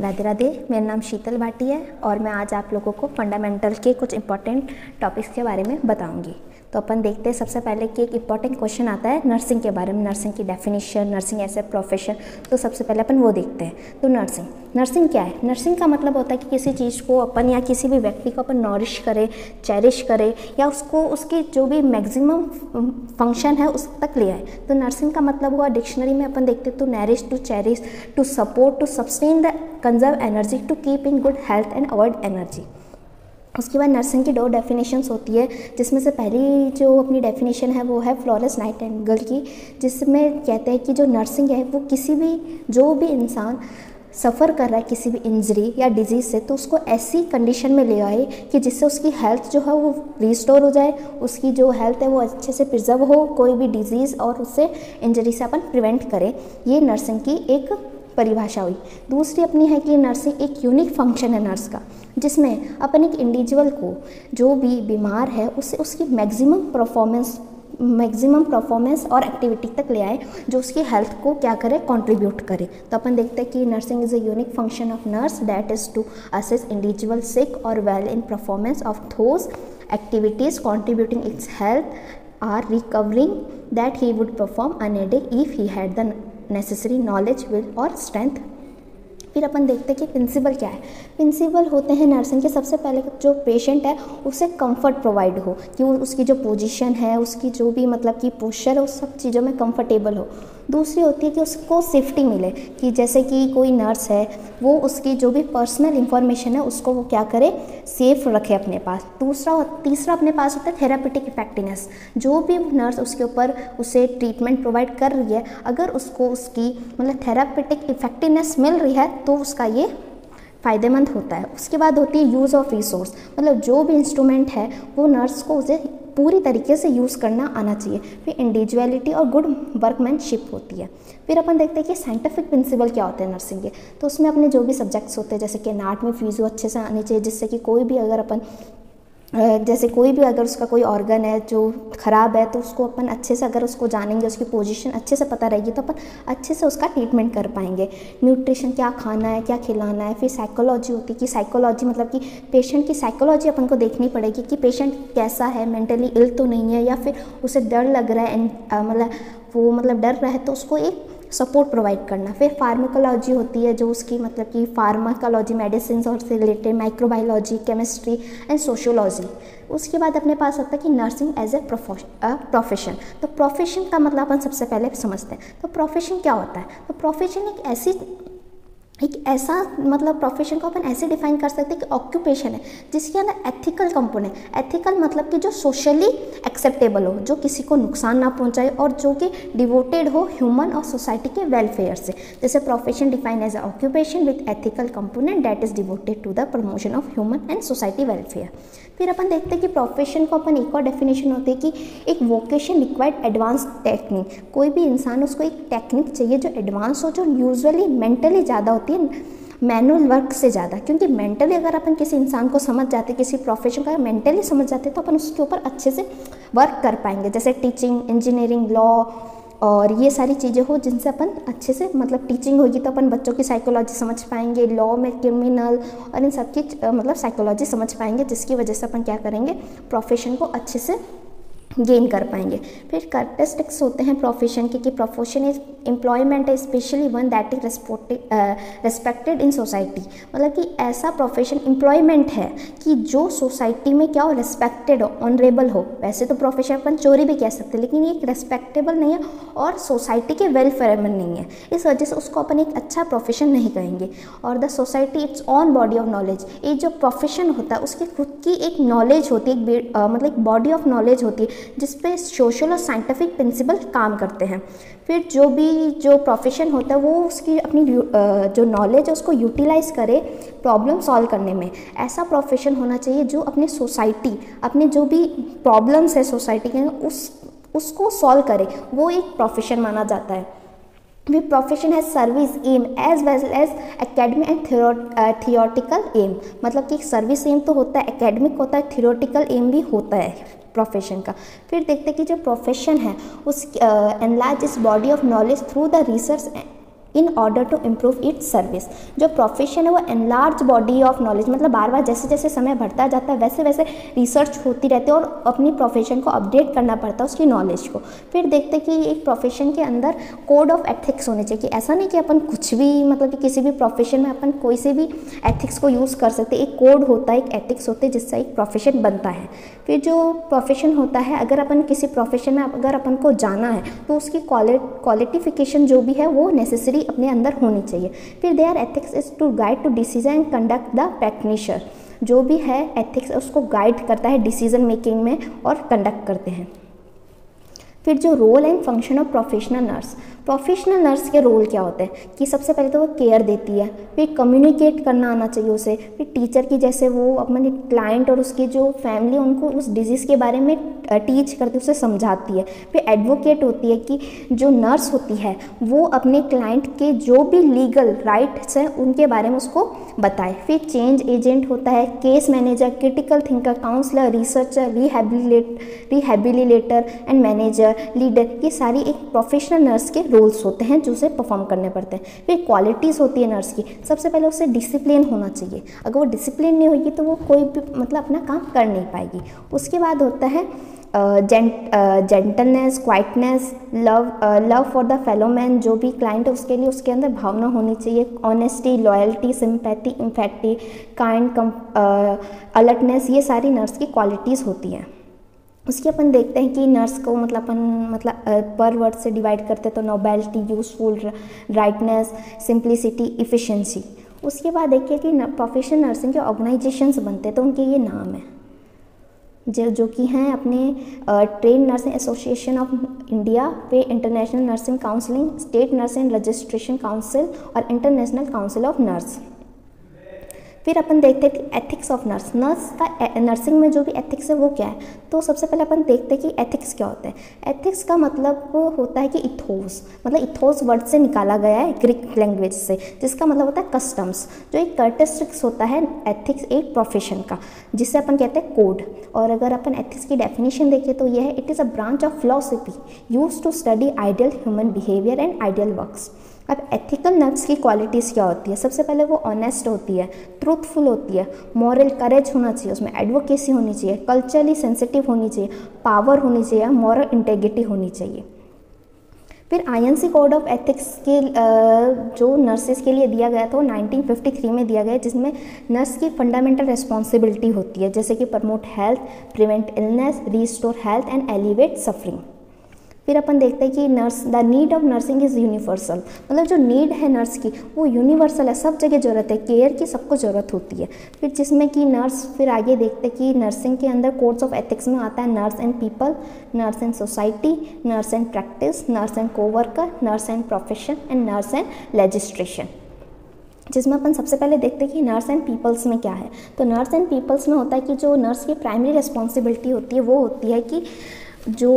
राधे राधे। मेरा नाम शीतल भाटी है और मैं आज आप लोगों को फंडामेंटल के कुछ इंपॉर्टेंट टॉपिक्स के बारे में बताऊंगी। तो अपन देखते हैं सबसे पहले कि एक इंपॉर्टेंट क्वेश्चन आता है नर्सिंग के बारे में, नर्सिंग की definition, nursing as a profession. तो सबसे पहले अपन वो देखते हैं। तो नर्सिंग क्या है? नर्सिंग का मतलब होता है कि किसी चीज़ को अपन या किसी भी व्यक्ति को अपन नॉरिश करें, चेरिश करें या उसको उसकी जो भी मैक्सिमम फंक्शन है उस तक ले आए। तो नर्सिंग का मतलब हुआ, डिक्शनरी में अपन देखते तो nourish, to cherish, to support, to sustain the conserve energy, to keep in good health and avoid energy. उसके बाद नर्सिंग की 2 डेफिनेशंस होती है, जिसमें से पहली जो अपनी डेफिनेशन है वो है फ्लोरेंस नाइटिंगेल की, जिसमें कहते हैं कि जो नर्सिंग है वो किसी भी जो भी इंसान सफ़र कर रहा है किसी भी इंजरी या डिजीज़ से, तो उसको ऐसी कंडीशन में ले आए कि जिससे उसकी हेल्थ जो है वो रिस्टोर हो जाए, उसकी जो हेल्थ है वो अच्छे से प्रिजर्व हो, कोई भी डिजीज़ और उससे इंजरी से अपन प्रिवेंट करें। ये नर्सिंग की एक परिभाषा हुई। दूसरी अपनी है कि नर्सिंग एक यूनिक फंक्शन है नर्स का, जिसमें अपन एक इंडिविजुअल को जो भी बीमार है उससे उसकी मैक्सिमम परफॉर्मेंस और एक्टिविटी तक ले आए, जो उसकी हेल्थ को क्या करे, कंट्रीब्यूट करे। तो अपन देखते हैं कि nursing is a unique function of nurse that is to assess individual sick और well in performance of those activities contributing its health or recovering that he would perform unaided if he had the necessary knowledge, will or strength। फिर अपन देखते हैं कि principal क्या है। Principal होते हैं नर्सिंग के, सबसे पहले जो पेशेंट है उसे कंफर्ट प्रोवाइड हो, कि वो उसकी जो पोजीशन है, उसकी जो भी मतलब कि पोस्चर है, उस सब चीज़ों में कंफर्टेबल हो। दूसरी होती है कि उसको सेफ्टी मिले, कि जैसे कि कोई नर्स है वो उसकी जो भी पर्सनल इंफॉर्मेशन है उसको वो क्या करे, सेफ रखे अपने पास। तीसरा अपने पास होता है थेरापेटिक इफेक्टिवनेस। जो भी नर्स उसके ऊपर उसे ट्रीटमेंट प्रोवाइड कर रही है, अगर उसको उसकी मतलब थेरापेटिक इफेक्टिवनेस मिल रही है तो उसका ये फ़ायदेमंद होता है। उसके बाद होती है यूज़ ऑफ रिसोर्स, मतलब जो भी इंस्ट्रूमेंट है वो नर्स को उसे पूरी तरीके से यूज़ करना आना चाहिए। फिर इंडिविजुअलिटी और गुड वर्कमैनशिप होती है। फिर अपन देखते हैं कि साइंटिफिक प्रिंसिपल क्या होते हैं नर्सिंग के। तो उसमें अपने जो भी सब्जेक्ट्स होते हैं, जैसे कि एनाटॉमी, फिजियो अच्छे से आने चाहिए, जिससे कि कोई भी अगर उसका कोई ऑर्गन है जो ख़राब है तो उसको अपन अच्छे से अगर उसको जानेंगे, उसकी पोजीशन अच्छे से पता रहेगी तो अपन अच्छे से उसका ट्रीटमेंट कर पाएंगे। न्यूट्रिशन, क्या खाना है, क्या खिलाना है। फिर साइकोलॉजी होती है कि साइकोलॉजी मतलब कि पेशेंट की साइकोलॉजी अपन को देखनी पड़ेगी कि पेशेंट कैसा है, मेंटली इल तो नहीं है, या फिर उसे डर लग रहा है, मतलब डर रहा है तो उसको एक सपोर्ट प्रोवाइड करना। फिर फार्माकोलॉजी होती है जो उसकी मतलब कि फार्माकोलॉजी मेडिसिन और से related, microbiology, chemistry and sociology. उसके बाद अपने पास आता है कि नर्सिंग एज ए प्रोफेशन। तो प्रोफेशन का मतलब अपन सबसे पहले समझते हैं। तो प्रोफेशन क्या होता है? तो प्रोफेशन एक ऐसा मतलब प्रोफेशन को अपन ऐसे डिफाइन कर सकते हैं कि ऑक्यूपेशन है जिसके अंदर एथिकल कंपोनेंट, एथिकल मतलब कि जो सोशली एक्सेप्टेबल हो, जो किसी को नुकसान ना पहुंचाए और जो कि डिवोटेड हो ह्यूमन और सोसाइटी के वेलफेयर से। जैसे profession define as occupation with ethical component that is devoted to the promotion of human and society welfare. फिर अपन देखते हैं कि प्रोफेशन को अपन एक और डेफिनेशन होती है कि एक वोकेशन रिक्वायर्ड एडवांस टेक्निक। कोई भी इंसान, उसको एक टेक्निक चाहिए जो एडवांस हो, जो यूजुअली मेंटली ज़्यादा होती है मैनुअल वर्क से ज़्यादा। क्योंकि मेंटली अगर अपन किसी इंसान को समझ जाते, किसी प्रोफेशन का मेंटली समझ जाते तो अपन उसके ऊपर अच्छे से वर्क कर पाएंगे। जैसे टीचिंग, इंजीनियरिंग, लॉ और ये सारी चीज़ें हो जिनसे अपन अच्छे से मतलब टीचिंग होगी तो अपन बच्चों की साइकोलॉजी समझ पाएंगे, लॉ में क्रिमिनल और इन सब की मतलब साइकोलॉजी समझ पाएंगे, जिसकी वजह से अपन क्या करेंगे, प्रोफेशन को अच्छे से गेन कर पाएंगे। फिर कैरेक्टरिस्टिक्स होते हैं प्रोफेशन के कि प्रोफेशन इज एम्प्लॉयमेंट है specially one that is respected in society. मतलब कि ऐसा प्रोफेशन एम्प्लॉयमेंट है कि जो सोसाइटी में क्या हो, रेस्पेक्टेड हो, ऑनरेबल हो। वैसे तो प्रोफेशन अपन चोरी भी कह सकते हैं, लेकिन ये रेस्पेक्टेबल नहीं है और सोसाइटी के वेलफेयर में नहीं है, इस वजह से उसको अपन एक अच्छा प्रोफेशन नहीं कहेंगे। और the society it's on body of knowledge, ये जो प्रोफेशन होता है उसकी खुद की एक नॉलेज होती है, मतलब एक बॉडी ऑफ नॉलेज होती है जिस पे सोशल और साइंटिफिक प्रिंसिपल काम करते हैं। फिर जो प्रोफेशन होता है वो उसकी अपनी जो नॉलेज है उसको यूटिलाइज करे प्रॉब्लम सॉल्व करने में। ऐसा प्रोफेशन होना चाहिए जो अपने सोसाइटी, अपने जो भी प्रॉब्लम्स है सोसाइटी के उसको सॉल्व करे, वो एक प्रोफेशन माना जाता है। भी प्रोफेशन है service aim as well as academic and theoretical aim. मतलब कि सर्विस एम तो होता है, एकेडमिक होता है, थियोरटिकल एम भी होता है प्रोफेशन का। फिर देखते हैं कि जो प्रोफेशन है उस enlarge is body of knowledge through the research in order to improve its service. जो प्रोफेशन है वो एनलार्ज बॉडी ऑफ नॉलेज, मतलब बार बार जैसे जैसे समय बढ़ता जाता है वैसे वैसे रिसर्च होती रहती है और अपनी प्रोफेशन को अपडेट करना पड़ता है उसकी नॉलेज को। फिर देखते हैं कि एक प्रोफेशन के अंदर कोड ऑफ एथिक्स होने चाहिए, कि ऐसा नहीं कि अपन कुछ भी मतलब कि किसी भी प्रोफेशन में अपन कोई से भी एथिक्स को यूज़ कर सकते। एक कोड होता है, एक एथिक्स होते हैं जिससे एक प्रोफेशन बनता है। फिर जो प्रोफेशन होता है, अगर अपन किसी प्रोफेशन में अगर अपन को जाना है तो उसकी क्वालिफिकेशन जो भी है वो नेसेसरी अपने अंदर होनी चाहिए। फिर there ethics is to guide to decision and conduct the practitioner. जो भी है एथिक्स उसको गाइड करता है डिसीजन मेकिंग में और कंडक्ट करते हैं। फिर जो role and function of professional nurse, professional nurse के रोल क्या होते हैं कि सबसे पहले तो वो केयर देती है, फिर कम्युनिकेट करना आना चाहिए उसे, फिर टीचर की जैसे वो अपने क्लाइंट और उसकी जो फैमिली उनको उस डिजीज़ के बारे में टीच करती है, उसे समझाती है। फिर एडवोकेट होती है कि जो नर्स होती है वो अपने क्लाइंट के जो भी लीगल राइट्स हैं उनके बारे में उसको बताए। फिर चेंज एजेंट होता है, case manager, critical thinker, counsellor, researcher, rehabilitator and manager, leader, ये सारी एक प्रोफेशनल नर्स के रोल्स होते हैं जो उसे परफॉर्म करने पड़ते हैं। फिर क्वालिटीज़ होती है नर्स की, सबसे पहले उसे डिसिप्लिन होना चाहिए, अगर वो डिसिप्लिन नहीं होगी तो वो कोई भी मतलब अपना काम कर नहीं पाएगी। उसके बाद होता है gentleness, quietness, love for the fellow man, जो भी क्लाइंट है उसके लिए उसके अंदर भावना होनी चाहिए, honesty, loyalty, sympathy, empathy, kind, alertness, ये सारी नर्स की क्वालिटीज़ होती हैं। उसके अपन देखते हैं कि नर्स को मतलब पर वर्ड से डिवाइड करते हैं तो nobility, useful, rightness, simplicity, efficiency. उसके बाद देखिए कि प्रोफेशनल नर्सिंग के ऑर्गेनाइजेशंस बनते हैं तो उनके ये नाम हैं जो कि हैं अपने train nursing association of India, पे international nursing counselling, state nursing registration council और इंटरनेशनल काउंसिल ऑफ नर्स। फिर अपन देखते हैं कि एथिक्स ऑफ नर्स का नर्सिंग में जो भी एथिक्स है वो क्या है। तो सबसे पहले अपन देखते हैं कि एथिक्स क्या होता है। एथिक्स का मतलब होता है कि इथोस, मतलब इथोस वर्ड से निकाला गया है ग्रीक लैंग्वेज से, जिसका मतलब होता है कस्टम्स। जो एक कैरेक्टरिस्टिक्स होता है एथिक्स एक प्रोफेशन का, जिसे अपन कहते हैं कोड। और अगर अपन एथिक्स की डेफिनेशन देखें तो यह है, it is a branch of philosophy use to study ideal human behaviour and ideal works. अब एथिकल नर्स की क्वालिटीज़ क्या होती है। सबसे पहले वो ऑनेस्ट होती है, ट्रूथफुल होती है, मॉरल करेज होना चाहिए, उसमें एडवोकेसी होनी चाहिए, कल्चरली सेंसिटिव होनी चाहिए, पावर होनी चाहिए, मॉरल इंटेग्रिटी होनी चाहिए। फिर आईएनसी कोड ऑफ एथिक्स के जो नर्सेस के लिए दिया गया था वो 1953 में दिया गया, जिसमें नर्स की फंडामेंटल रिस्पॉन्सिबिलिटी होती है जैसे कि promote health, prevent illness, restore health and elevate suffering. फिर अपन देखते हैं कि the need of nursing is universal, मतलब जो नीड है नर्स की वो यूनिवर्सल है, सब जगह ज़रूरत है, केयर की सबको ज़रूरत होती है। फिर जिसमें कि नर्स, फिर आगे देखते हैं कि नर्सिंग के अंदर कोड्स ऑफ एथिक्स में आता है nurse and people, nurse and society, nurse and practice, nurse and coworker, nurse and profession and nurse and legislation. जिसमें अपन सबसे पहले देखते हैं कि नर्स एंड पीपल्स में क्या है। तो नर्स एंड पीपल्स में होता है कि जो नर्स की प्राइमरी रिस्पॉन्सिबिलिटी होती है वो होती है कि जो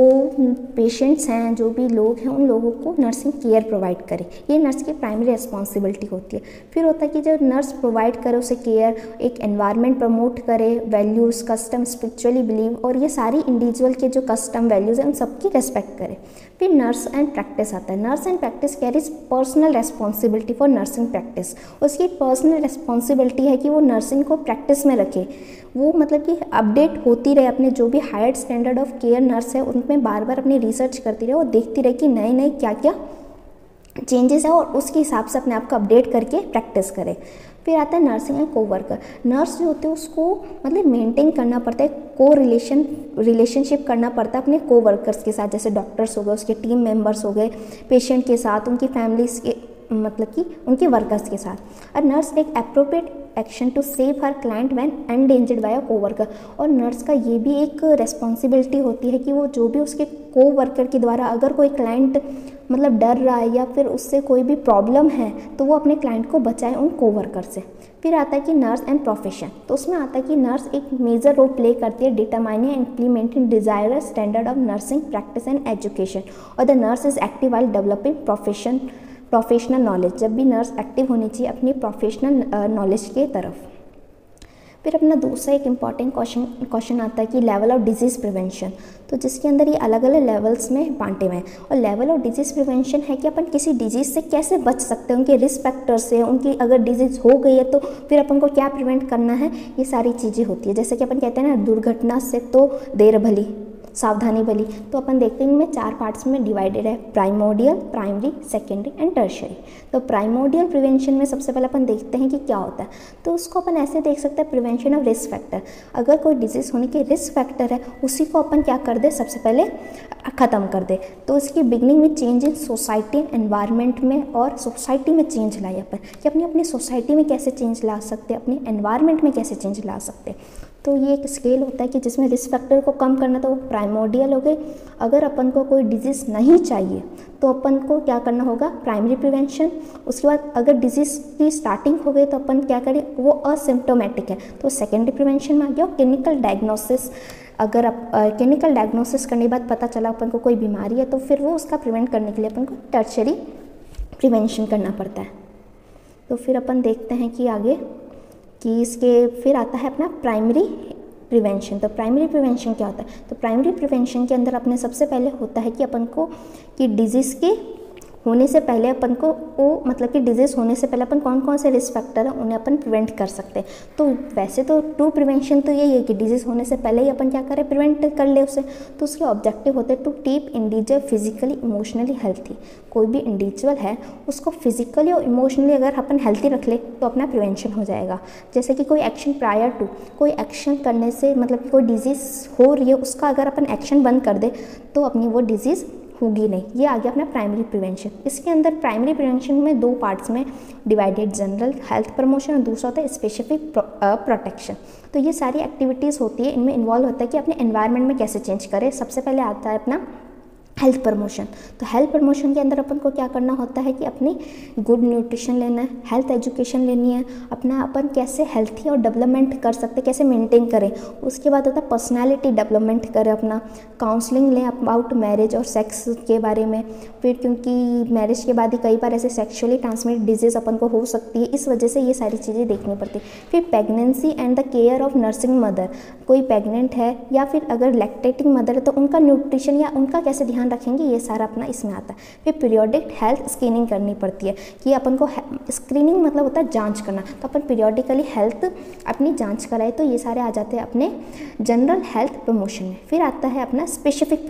पेशेंट्स हैं, जो भी लोग हैं, उन लोगों को नर्सिंग केयर प्रोवाइड करे, ये नर्स की प्राइमरी रिस्पॉन्सिबिलिटी होती है। फिर होता है कि जो नर्स प्रोवाइड करे उसे केयर, एक एनवायरनमेंट प्रमोट करे, वैल्यूज़, कस्टम, स्पिरिचुअली बिलीव और ये सारी इंडिविजुअल के जो कस्टम वैल्यूज़ हैं उन सबकी रेस्पेक्ट करे। फिर नर्स एंड प्रैक्टिस आता है। Nurse and practice carries personal responsibility for nursing practice. उसकी पर्सनल रेस्पॉन्सिबिलिटी है कि वो नर्सिंग को प्रैक्टिस में रखे, वो मतलब कि अपडेट होती रहे, अपने जो भी higher standard of care nurse है उनमें बार बार अपनी रिसर्च करती रहे और देखती रहे कि नए नए क्या क्या चेंजेस है और उसके हिसाब से अपने आप को अपडेट करके प्रैक्टिस करें। फिर आता है नर्सिंग एंड कोवर्कर। नर्स जो होते हैं उसको मतलब मेंटेन करना पड़ता है, रिलेशनशिप करना पड़ता है अपने कोवर्कर्स के साथ, जैसे डॉक्टर्स हो गए, उसके टीम मेंबर्स हो गए, पेशेंट के साथ, उनकी फैमिलीज के मतलब कि उनके वर्कर्स के साथ। और nurse take appropriate action to save her client when endangered by a coworker. और नर्स का ये भी एक रेस्पॉन्सिबिलिटी होती है कि वो जो भी उसके कोवर्कर के द्वारा अगर कोई क्लाइंट मतलब डर रहा है या फिर उससे कोई भी प्रॉब्लम है तो वो अपने क्लाइंट को बचाए उन कोवर्कर से। फिर आता है कि नर्स एंड प्रोफेशन। तो उसमें आता है कि नर्स एक मेजर रोल प्ले करती है determining and implementing desired standard of nursing practice and education, और the nurse is active while developing professional knowledge. जब भी नर्स एक्टिव होनी चाहिए अपनी प्रोफेशनल नॉलेज के तरफ। फिर अपना दूसरा एक इम्पॉर्टेंट क्वेश्चन आता है कि लेवल ऑफ डिजीज़ प्रिवेंशन, तो जिसके अंदर ये अलग अलग लेवल्स में बांटे हुए हैं। और लेवल ऑफ डिजीज़ प्रिवेंशन है कि अपन किसी डिजीज़ से कैसे बच सकते हैं, उनके रिस्क फैक्टर से, उनकी अगर डिजीज़ हो गई है तो फिर अपन को क्या प्रिवेंट करना है, ये सारी चीज़ें होती है। जैसे कि अपन कहते हैं ना, दुर्घटना से तो देर भली सावधानी भली। तो अपन देखते हैं इनमें 4 पार्ट्स में डिवाइडेड है, primordial, primary, secondary and tertiary. तो प्राइमोडियल प्रिवेंशन में सबसे पहले अपन देखते हैं कि क्या होता है। तो उसको अपन ऐसे देख सकते हैं, प्रिवेंशन ऑफ रिस्क फैक्टर। अगर कोई डिजीज़ होने के रिस्क फैक्टर है, उसी को अपन क्या कर दे, सबसे पहले ख़त्म कर दे। तो इसकी बिगनिंग में चेंज इन सोसाइटी, एनवायरनमेंट में, और सोसाइटी में चेंज लाए अपन कि अपनी सोसाइटी में कैसे चेंज ला सकते हैं, अपनी एनवायरनमेंट में कैसे चेंज ला सकते हैं। तो ये एक स्केल होता है कि जिसमें रिस्क फैक्टर को कम करना, तो वो प्राइमोडियल हो गई। अगर अपन को कोई डिजीज़ नहीं चाहिए तो अपन को क्या करना होगा, प्राइमरी प्रिवेंशन। उसके बाद अगर डिजीज़ की स्टार्टिंग हो गई तो अपन क्या करें, वो असिम्प्टोमेटिक है तो सेकेंडरी प्रिवेंशन में आ गया। क्लिनिकल डायग्नोसिस, अगर आप क्लिनिकल डायग्नोसिस करने के बाद पता चला अपन को कोई बीमारी है तो फिर वो उसका प्रिवेंट करने के लिए अपन को टर्शियरी प्रिवेंशन करना पड़ता है। तो फिर अपन देखते हैं कि आगे कि इसके फिर आता है अपना प्राइमरी प्रिवेंशन। तो प्राइमरी प्रिवेंशन क्या होता है, तो प्राइमरी प्रिवेंशन के अंदर अपने सबसे पहले होता है कि अपन को कि डिजीज़ के होने से पहले अपन को वो मतलब कि डिजीज़ होने से पहले अपन कौन कौन से रिस्क फैक्टर हैं उन्हें अपन प्रिवेंट कर सकते हैं। तो वैसे तो ट्रू प्रिवेंशन तो यही है कि डिजीज़ होने से पहले ही अपन क्या करें, प्रिवेंट कर ले उसे। तो उसके ऑब्जेक्टिव होते हैं to keep individual physically emotionally healthy. कोई भी इंडिविजुअल है उसको फिजिकली और इमोशनली अगर अपन हेल्थी रख ले तो अपना प्रिवेंशन हो जाएगा। जैसे कि कोई एक्शन प्रायर टू, कोई एक्शन करने से मतलब कि कोई डिजीज़ हो रही है उसका अगर अपन एक्शन बंद कर दे तो अपनी वो डिजीज़ होगी नहीं। ये आ गया अपना प्राइमरी प्रिवेंशन। इसके अंदर प्राइमरी प्रिवेंशन में 2 पार्ट्स में डिवाइडेड, जनरल हेल्थ प्रमोशन और दूसरा होता है स्पेसिफिक प्रोटेक्शन। तो ये सारी एक्टिविटीज़ होती है, इनमें इन्वॉल्व होता है कि अपने एनवायरनमेंट में कैसे चेंज करें। सबसे पहले आता है अपना हेल्थ प्रमोशन। तो हेल्थ प्रमोशन के अंदर अपन को क्या करना होता है कि अपनी गुड न्यूट्रिशन लेना है, हेल्थ एजुकेशन लेनी है, अपना अपन कैसे हेल्थी और डेवलपमेंट कर सकते, कैसे मेंटेन करें। उसके बाद होता है पर्सनालिटी डेवलपमेंट करें, अपना काउंसलिंग लें अबाउट मैरिज और सेक्स के बारे में। फिर क्योंकि मैरिज के बाद ही कई बार ऐसे सेक्सुअली ट्रांसमिटेड डिजीज़ अपन को हो सकती है, इस वजह से ये सारी चीज़ें देखनी पड़ती है। फिर pregnancy and the care of nursing mother, कोई प्रेगनेंट है या फिर अगर लैक्टेटिंग मदर है तो उनका न्यूट्रिशन या उनका कैसे ध्यान रखेंगे, ये सारा अपना इसमें आता है। फिर पीरियोडिक हेल्थ स्क्रीनिंग करनी पड़ती है कि अपन को स्क्रीनिंग मतलब होता है जांच करना, तो अपन पीरियोडिकली हेल्थ अपनी जांच कराए। तो ये सारे आ जाते हैं अपने जनरल हेल्थ प्रमोशन में। फिर आता है अपना स्पेसिफिक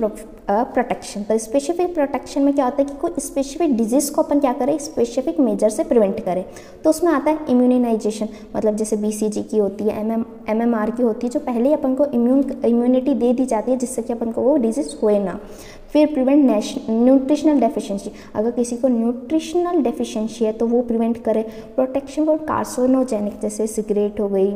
प्रोटेक्शन। तो स्पेसिफिक प्रोटेक्शन में क्या होता है कि कोई स्पेसिफिक डिजीज़ को अपन क्या करें, स्पेसिफिक मेजर से प्रिवेंट करें। तो उसमें आता है इम्यूनाइजेशन, मतलब जैसे BCG की होती है, MMR की होती है, जो पहले ही अपन को इम्यूनिटी दे दी जाती है जिससे कि अपन को वो डिजीज़ होए ना। फिर प्रिवेंट न्यूट्रिशनल डेफिशिएंसी, अगर किसी को न्यूट्रिशनल डेफिशिएंसी है तो वो प्रिवेंट करे। प्रोटेक्शन फॉर कार्सिनोजेनिक, जैसे सिगरेट हो गई,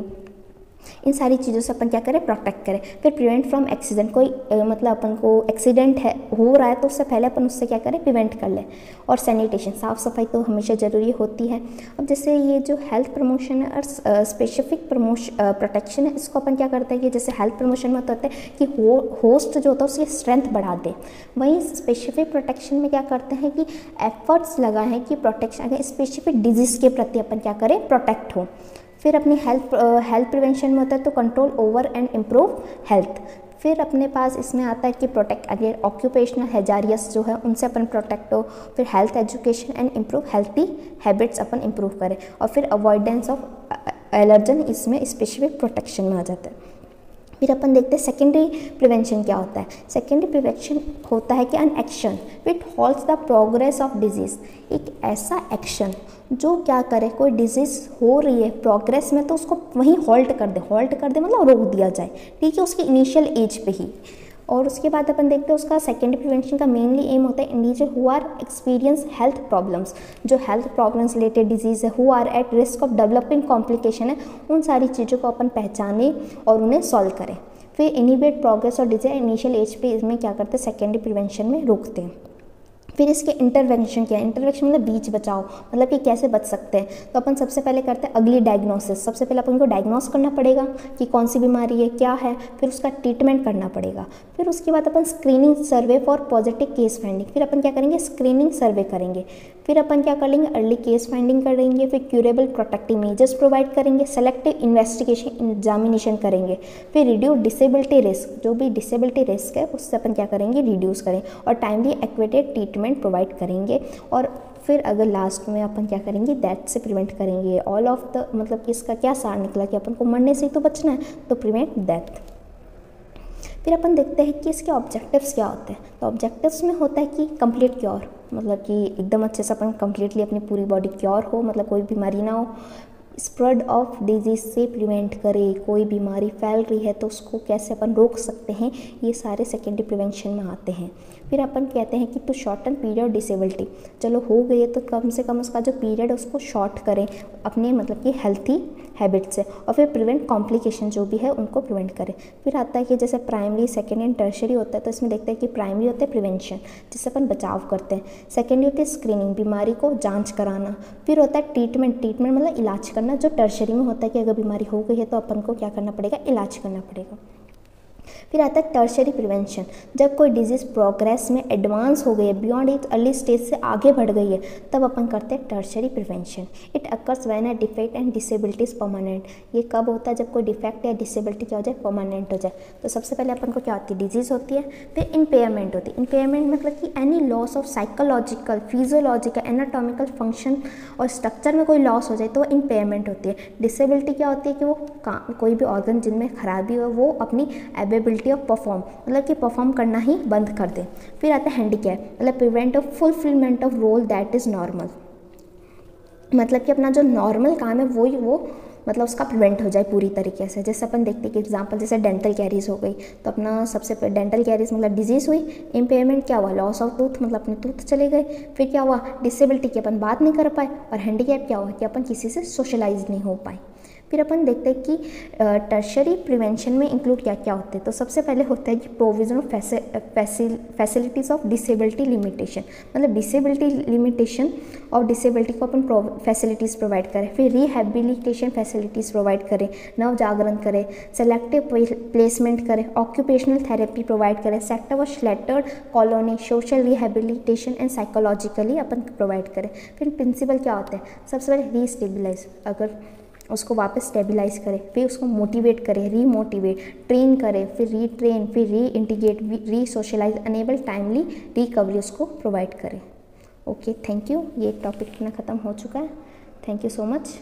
इन सारी चीज़ों से अपन क्या करें, प्रोटेक्ट करें। फिर प्रिवेंट फ्रॉम एक्सीडेंट, कोई मतलब अपन को एक्सीडेंट है हो रहा है तो उससे पहले अपन उससे क्या करें, प्रिवेंट कर लें। और सैनिटेशन, साफ़ सफाई तो हमेशा ज़रूरी होती है। अब जैसे ये जो हेल्थ प्रमोशन है और स्पेसिफिक प्रोटेक्शन है, इसको अपन क्या करते हैं कि जैसे हेल्थ प्रमोशन में तो होता है कि होस्ट जो होता है उसकी स्ट्रेंथ बढ़ा दे। वहीं स्पेसिफिक प्रोटेक्शन में क्या करते हैं कि एफर्ट्स लगाएं कि प्रोटेक्शन अगर स्पेसिफिक डिजीज़ के प्रति अपन क्या करें, प्रोटेक्ट हो। फिर अपनी हेल्थ प्रिवेंशन में होता है तो control over and improve health. फिर अपने पास इसमें आता है कि प्रोटेक्ट अगेंस्ट ऑक्यूपेशनल हैजारियस जो है उनसे अपन प्रोटेक्ट हो। फिर health education and improve healthy habits upon improve करें। और फिर अवॉइडेंस ऑफ एलर्जन इसमें स्पेसिफिक प्रोटेक्शन में आ जाता है। फिर अपन देखते हैं सेकेंडरी प्रिवेंशन क्या होता है। सेकेंडरी प्रिवेंशन होता है कि an action which halts the progress of disease, एक ऐसा एक्शन जो क्या करे, कोई डिजीज़ हो रही है प्रोग्रेस में तो उसको वहीं हॉल्ट कर दे मतलब रोक दिया जाए, ठीक है, उसकी इनिशियल एज पे ही। और उसके बाद अपन देखते हैं उसका सेकेंडरी प्रिवेंशन का मेनली एम होता है individual who are experience health problems, जो हेल्थ प्रॉब्लम्स रिलेटेड डिजीज़ है, who are at risk of developing complication है, उन सारी चीज़ों को अपन पहचानें और उन्हें सॉल्व करें। फिर इनिबिट प्रोग्रेस और डिजीज इनिशियल एज पे इसमें क्या करते हैं, सेकेंडरी प्रिवेंशन में रोकते हैं। फिर इसके इंटरवेंशन क्या है, इंटरवेंशन मतलब बीच बचाओ, मतलब कि कैसे बच सकते हैं। तो अपन सबसे पहले करते हैं अगली डायग्नोसिस, सबसे पहले अपन को डायग्नोस करना पड़ेगा कि कौन सी बीमारी है, क्या है, फिर उसका ट्रीटमेंट करना पड़ेगा। फिर उसके बाद अपन screening survey for positive case finding, फिर अपन क्या करेंगे, स्क्रीनिंग सर्वे करेंगे। फिर अपन क्या कर लेंगे, अर्ली केस फाइंडिंग करेंगे, फिर क्यूरेबल प्रोटेक्टिव मेजर्स प्रोवाइड करेंगे, सेलेक्टिव इन्वेस्टिगेशन एग्जामिनेशन करेंगे, फिर रिड्यूस डिसेबिलिटी रिस्क, जो भी डिसेबिलिटी रिस्क है उससे अपन क्या करेंगे, रिड्यूस करें, और टाइमली एक्वेटेड ट्रीटमेंट प्रोवाइड करेंगे, और फिर अगर लास्ट में अपन क्या करेंगे, डेथ से प्रिवेंट करेंगे। ऑल ऑफ द मतलब कि इसका क्या सार निकला कि अपन को मरने से ही तो बचना है, तो प्रिवेंट डेथ। फिर अपन देखते हैं कि इसके ऑब्जेक्टिव्स क्या होते हैं। तो ऑब्जेक्टिव्स में होता है कि कंप्लीट क्योर, मतलब कि एकदम अच्छे से अपन कंप्लीटली अपनी पूरी बॉडी क्योर हो, मतलब कोई बीमारी ना हो, स्प्रेड ऑफ डिजीज से प्रिवेंट करे, कोई बीमारी फैल रही है तो उसको कैसे अपन रोक सकते हैं, ये सारे सेकेंडरी प्रिवेंशन में आते हैं। फिर अपन कहते हैं कि टू शॉर्टन पीरियड डिसेबिलिटी, चलो हो गई है तो कम से कम उसका जो पीरियड है उसको शॉर्ट करें अपने मतलब कि हेल्थी हैबिट से, और फिर प्रिवेंट कॉम्प्लिकेशन जो भी है उनको प्रिवेंट करें। फिर आता है कि जैसे प्राइमरी, सेकेंड एंड टर्शरी होता है, तो इसमें देखते हैं कि प्राइमरी होता है प्रिवेंशन, जिससे अपन बचाव करते हैं। सेकेंडरी होती है स्क्रीनिंग, बीमारी को जांच कराना। फिर होता है ट्रीटमेंट, ट्रीटमेंट मतलब इलाज करना, जो टर्शरी में होता है कि अगर बीमारी हो गई है तो अपन को क्या करना पड़ेगा, इलाज करना पड़ेगा। फिर आता है टर्शरी प्रिवेंशन, जब कोई डिजीज़ प्रोग्रेस में एडवांस हो गई है, बियॉन्ड इट अर्ली स्टेज से आगे बढ़ गई है, तब अपन करते हैं tertiary prevention. It occurs when a defect and disability is permanent, ये कब होता है, जब कोई डिफेक्ट या डिसेबिलिटी क्या हो जाए, परमानेंट हो जाए। तो सबसे पहले अपन को क्या होती है, डिजीज़ होती है, फिर इम्पेयरमेंट होती है। इम्पेयरमेंट मतलब कि any loss of psychological, physiological, anatomical function और स्ट्रक्चर में कोई लॉस हो जाए तो वो इम्पेयरमेंट होती है। डिसेबिलिटी क्या होती है कि वो कोई भी ऑर्गन जिनमें खराबी हो वो अपनी एबिलिटी ऑफ परफॉर्म, मतलब कि परफॉर्म करना ही बंद कर दे। फिर आता है हैंडीकैप, मतलब prevent of fulfilment of role that is normal, मतलब कि अपना जो नॉर्मल काम है वो मतलब उसका प्रिवेंट हो जाए पूरी तरीके से। जैसे अपन देखते हैं कि एग्जांपल जैसे डेंटल कैरीज हो गई, तो अपना सबसे डेंटल कैरीज मतलब डिजीज़ हुई, इम्पेयरमेंट क्या हुआ, लॉस ऑफ टूथ, मतलब अपने टूथ चले गए। फिर क्या हुआ, डिसेबिलिटी की अपन बात नहीं कर पाए, और हैंडीकैप क्या हुआ कि अपन किसी से सोशलाइज नहीं हो पाए। फिर अपन देखते हैं कि टर्शरी प्रिवेंशन में इंक्लूड क्या क्या होते हैं। तो सबसे पहले होता है कि provision of facilities of disability limitation, मतलब डिसेबिलिटी लिमिटेशन और डिसेबिलिटी को अपन फैसिलिटीज़ प्रोवाइड करें। फिर रिहेबिलिटेशन फैसिलिटीज़ प्रोवाइड करें, नव जागरण करें, सेलेक्टिव प्लेसमेंट करें, ऑक्यूपेशनल थेरेपी प्रोवाइड करें, sector of sheltered colony, social rehabilitation and psychologically upon provide करें। फिर प्रिंसिपल क्या होते हैं, सबसे पहले रीस्टेबलाइज, अगर उसको वापस स्टेबलाइज करें, फिर उसको मोटिवेट करें, रीमोटिवेट, ट्रेन करें, फिर रीट्रेन, फिर री इंटीग्रेट, री सोशलाइज, अनेबल टाइमली रिकवरी उसको प्रोवाइड करें। Okay, thank you. ये टॉपिक अपना ख़त्म हो चुका है। Thank you so much.